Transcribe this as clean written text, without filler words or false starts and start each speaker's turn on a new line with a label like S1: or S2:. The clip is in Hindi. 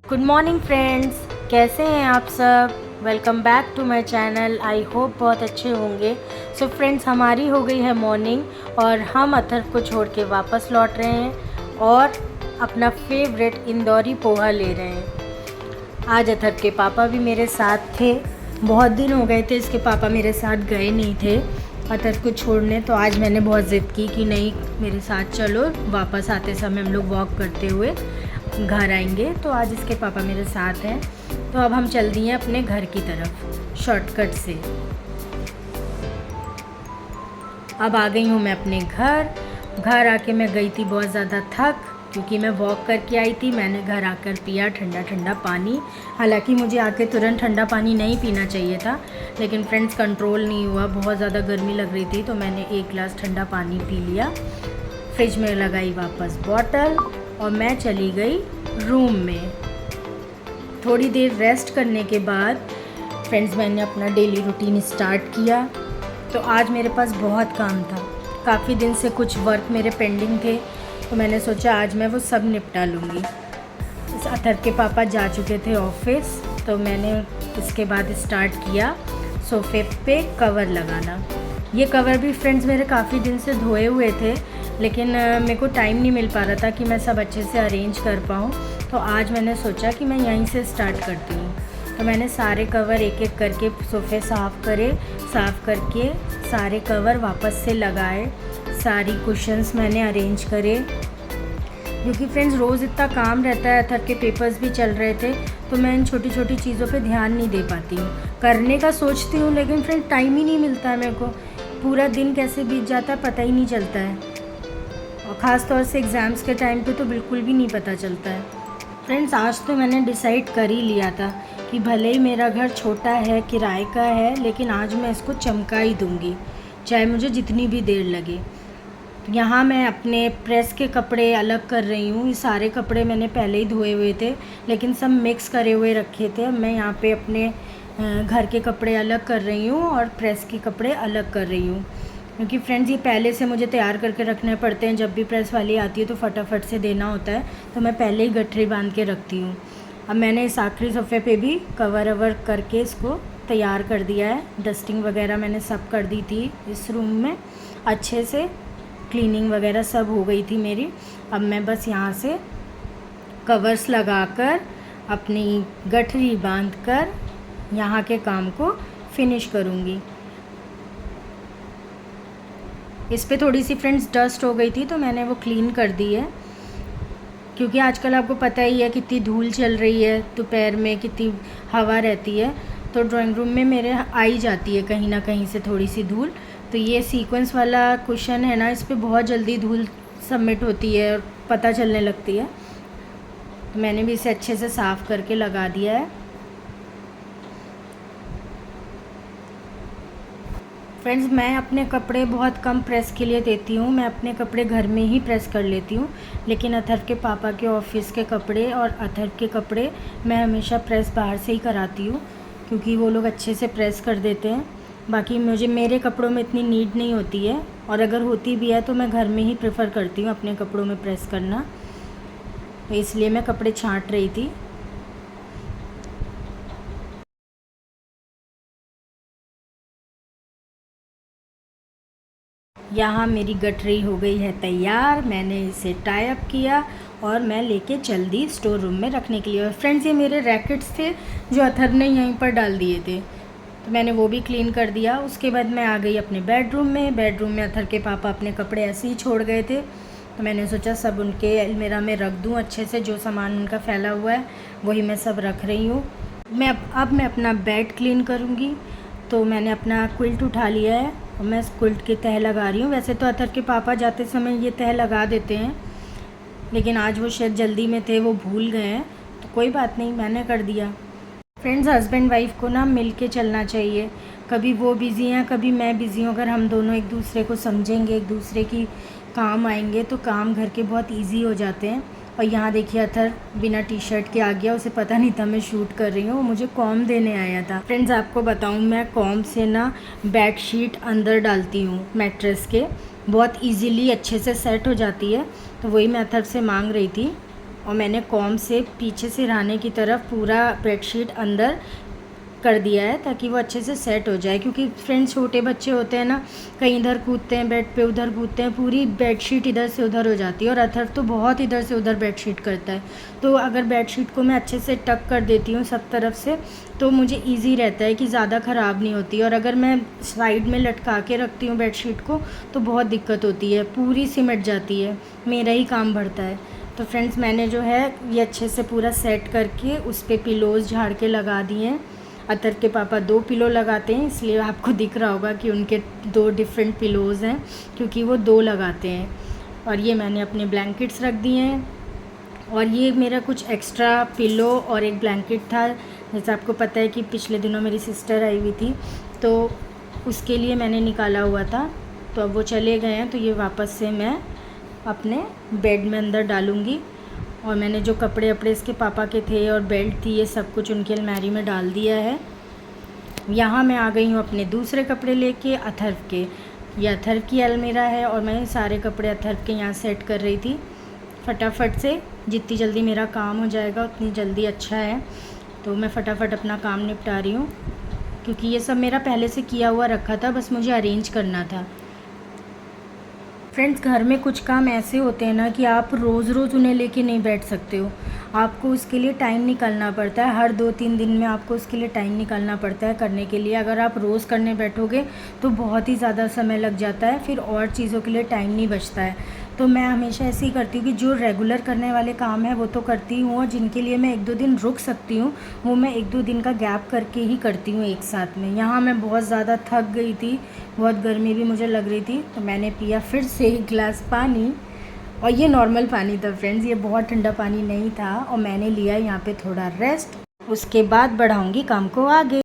S1: गुड मॉर्निंग फ्रेंड्स, कैसे हैं आप सब। Welcome back to my channel. I hope बहुत अच्छे होंगे। सो फ्रेंड्स, हमारी हो गई है मॉर्निंग और हम अथर को छोड़ के वापस लौट रहे हैं और अपना फेवरेट इंदौरी पोहा ले रहे हैं। आज अथर के पापा भी मेरे साथ थे। बहुत दिन हो गए थे इसके पापा मेरे साथ गए नहीं थे अथर को छोड़ने, तो आज मैंने बहुत ज़िद की कि नहीं मेरे साथ चलो, वापस आते समय हम लोग वॉक करते हुए घर आएंगे। तो आज इसके पापा मेरे साथ हैं। तो अब हम चल दिए अपने घर की तरफ शॉर्टकट से। अब आ गई हूँ मैं अपने घर आके मैं गई थी बहुत ज़्यादा थक, क्योंकि मैं वॉक करके आई थी। मैंने घर आकर पिया ठंडा ठंडा पानी। हालांकि मुझे आके तुरंत ठंडा पानी नहीं पीना चाहिए था, लेकिन फ्रेंड्स कंट्रोल नहीं हुआ, बहुत ज़्यादा गर्मी लग रही थी, तो मैंने 1 गिलास ठंडा पानी पी लिया। फ्रिज में लगाई वापस बॉटल और मैं चली गई रूम में। थोड़ी देर रेस्ट करने के बाद फ्रेंड्स मैंने अपना डेली रूटीन स्टार्ट किया। तो आज मेरे पास बहुत काम था, काफ़ी दिन से कुछ वर्क मेरे पेंडिंग थे, तो मैंने सोचा आज मैं वो सब निपटा लूँगी। इस अथर के पापा जा चुके थे ऑफिस, तो मैंने इसके बाद स्टार्ट किया सोफ़े पे कवर लगाना। ये कवर भी फ्रेंड्स मेरे काफ़ी दिन से धोए हुए थे, लेकिन मेरे को टाइम नहीं मिल पा रहा था कि मैं सब अच्छे से अरेंज कर पाऊँ। तो आज मैंने सोचा कि मैं यहीं से स्टार्ट करती हूँ। तो मैंने सारे कवर एक एक करके सोफ़े साफ़ करके सारे कवर वापस से लगाए। सारी कुशन्स मैंने अरेंज करे, क्योंकि फ्रेंड्स रोज़ इतना काम रहता है, अथर के पेपर्स भी चल रहे थे, तो मैं इन छोटी छोटी चीज़ों पे ध्यान नहीं दे पाती हूँ। करने का सोचती हूँ, लेकिन फ्रेंड टाइम ही नहीं मिलता है मेरे को। पूरा दिन कैसे बीत जाता है पता ही नहीं चलता है, और ख़ास तौर से एग्ज़ाम्स के टाइम पे तो बिल्कुल भी नहीं पता चलता है। फ्रेंड्स आज तो मैंने डिसाइड कर ही लिया था कि भले ही मेरा घर छोटा है, किराए का है, लेकिन आज मैं इसको चमका ही दूँगी, चाहे मुझे जितनी भी देर लगे। यहाँ मैं अपने प्रेस के कपड़े अलग कर रही हूँ। ये सारे कपड़े मैंने पहले ही धोए हुए थे, लेकिन सब मिक्स करे हुए रखे थे। मैं यहाँ पे अपने घर के कपड़े अलग कर रही हूँ और प्रेस के कपड़े अलग कर रही हूँ, क्योंकि फ्रेंड्स ये पहले से मुझे तैयार करके रखने पड़ते हैं। जब भी प्रेस वाली आती है तो फटाफट से देना होता है, तो मैं पहले ही गठरी बांध के रखती हूँ। अब मैंने इस आखिरी सोफ़े पे भी कवर अवर करके इसको तैयार कर दिया है। डस्टिंग वगैरह मैंने सब कर दी थी इस रूम में, अच्छे से क्लीनिंग वगैरह सब हो गई थी मेरी। अब मैं बस यहाँ से कवर्स लगाकर अपनी गठरी बांधकर यहाँ के काम को फिनिश करूँगी। इस पे थोड़ी सी फ्रेंड्स डस्ट हो गई थी, तो मैंने वो क्लीन कर दी है, क्योंकि आजकल आपको पता ही है कितनी धूल चल रही है, दोपहर में कितनी हवा रहती है, तो ड्राइंग रूम में मेरे आई जाती है कहीं ना कहीं से थोड़ी सी धूल। तो ये सीक्वेंस वाला कुशन है ना, इस पर बहुत जल्दी धूल सबमिट होती है और पता चलने लगती है। तो मैंने भी इसे अच्छे से साफ़ करके लगा दिया है। फ्रेंड्स मैं अपने कपड़े बहुत कम प्रेस के लिए देती हूँ, मैं अपने कपड़े घर में ही प्रेस कर लेती हूँ, लेकिन अथर के पापा के ऑफिस के कपड़े और अथर के कपड़े मैं हमेशा प्रेस बाहर से ही कराती हूँ, क्योंकि वो लोग अच्छे से प्रेस कर देते हैं। बाकी मेरे कपड़ों में इतनी नीड नहीं होती है, और अगर होती भी है तो मैं घर में ही प्रेफर करती हूँ अपने कपड़ों में प्रेस करना। तो इसलिए मैं कपड़े छाँट रही थी। यहाँ मेरी गठरी हो गई है तैयार। मैंने इसे टाई अप किया और मैं लेके चल दी स्टोर रूम में रखने के लिए। और फ्रेंड्स ये मेरे रैकेट्स थे जो अथर ने यहीं पर डाल दिए थे, तो मैंने वो भी क्लीन कर दिया। उसके बाद मैं आ गई अपने बेडरूम में अथर के पापा अपने कपड़े ऐसे ही छोड़ गए थे, तो मैंने सोचा सब उनके अलमीरा में रख दूँ अच्छे से। जो सामान उनका फैला हुआ है वही मैं सब रख रही हूँ। अब मैं अपना बेड क्लीन करूँगी। तो मैंने अपना क्विल्ट उठा लिया है और मैं इस क्विल्ट की तह लगा रही हूँ। वैसे तो अथर के पापा जाते समय ये तह लगा देते हैं, लेकिन आज वो शायद जल्दी में थे, वो भूल गए हैं, तो कोई बात नहीं, मैंने कर दिया। फ्रेंड्स हस्बैंड वाइफ को ना मिल के चलना चाहिए। कभी वो बिज़ी हैं, कभी मैं बिज़ी हूँ। अगर हम दोनों एक दूसरे को समझेंगे, एक दूसरे की काम आएंगे, तो काम घर के बहुत ईजी हो जाते हैं। और यहाँ देखिए अथर बिना टी शर्ट के आ गया, उसे पता नहीं था मैं शूट कर रही हूँ, वो मुझे कॉम देने आया था। फ्रेंड्स आपको बताऊँ, मैं कॉम से ना बेड शीट अंदर डालती हूँ मैट्रेस के, बहुत इजीली अच्छे से सेट हो जाती है, तो वही मैं अथर से मांग रही थी। और मैंने कॉम से पीछे से सिरहाने की तरफ पूरा बेडशीट अंदर कर दिया है ताकि वो अच्छे से सेट हो जाए, क्योंकि फ्रेंड्स छोटे बच्चे होते हैं ना, कहीं इधर कूदते हैं बेड पे, उधर कूदते हैं, पूरी बेडशीट इधर से उधर हो जाती है। और अथर्व तो बहुत इधर से उधर बेडशीट करता है, तो अगर बेडशीट को मैं अच्छे से टक कर देती हूँ सब तरफ से तो मुझे ईजी रहता है कि ज़्यादा ख़राब नहीं होती। और अगर मैं साइड में लटका के रखती हूँ बेडशीट को तो बहुत दिक्कत होती है, पूरी सिमट जाती है, मेरा ही काम बढ़ता है। तो फ्रेंड्स मैंने जो है ये अच्छे से पूरा सेट करके उस पर पिलोज़ झाड़ के लगा दिए हैं। अतर के पापा 2 पिलो लगाते हैं, इसलिए आपको दिख रहा होगा कि उनके 2 डिफरेंट पिलोज़ हैं, क्योंकि वो 2 लगाते हैं। और ये मैंने अपने ब्लैंकेट्स रख दिए हैं। और ये मेरा कुछ एक्स्ट्रा पिलो और एक ब्लैंकेट था, जैसे आपको पता है कि पिछले दिनों मेरी सिस्टर आई हुई थी तो उसके लिए मैंने निकाला हुआ था, तो अब वो चले गए हैं तो ये वापस से मैं अपने बेड में अंदर डालूँगी। और मैंने जो कपड़े अपड़े इसके पापा के थे और बेल्ट थी ये सब कुछ उनकी अलमारी में डाल दिया है। यहाँ मैं आ गई हूँ अपने दूसरे कपड़े लेके अथर्व के। ये अथर्व की अलमीरा है और मैं सारे कपड़े अथर्व के यहाँ सेट कर रही थी फटाफट से। जितनी जल्दी मेरा काम हो जाएगा उतनी जल्दी अच्छा है, तो मैं फटाफट अपना काम निपटा रही हूँ, क्योंकि ये सब मेरा पहले से किया हुआ रखा था, बस मुझे अरेंज करना था। फ्रेंड्स घर में कुछ काम ऐसे होते हैं ना कि आप रोज़ रोज़ उन्हें लेके नहीं बैठ सकते हो, आपको उसके लिए टाइम निकालना पड़ता है। हर 2-3 दिन में आपको उसके लिए टाइम निकालना पड़ता है करने के लिए। अगर आप रोज़ करने बैठोगे तो बहुत ही ज़्यादा समय लग जाता है, फिर और चीज़ों के लिए टाइम नहीं बचता है। तो मैं हमेशा ऐसे ही करती हूँ कि जो रेगुलर करने वाले काम है वो तो करती हूँ, और जिनके लिए मैं 1-2 दिन रुक सकती हूँ वो मैं 1-2 दिन का गैप करके ही करती हूँ एक साथ में। यहाँ मैं बहुत ज़्यादा थक गई थी, बहुत गर्मी भी मुझे लग रही थी, तो मैंने पिया फिर से 1 गिलास पानी। और ये नॉर्मल पानी था फ्रेंड्स, ये बहुत ठंडा पानी नहीं था। और मैंने लिया यहाँ पे थोड़ा रेस्ट, उसके बाद बढ़ाऊँगी काम को आगे।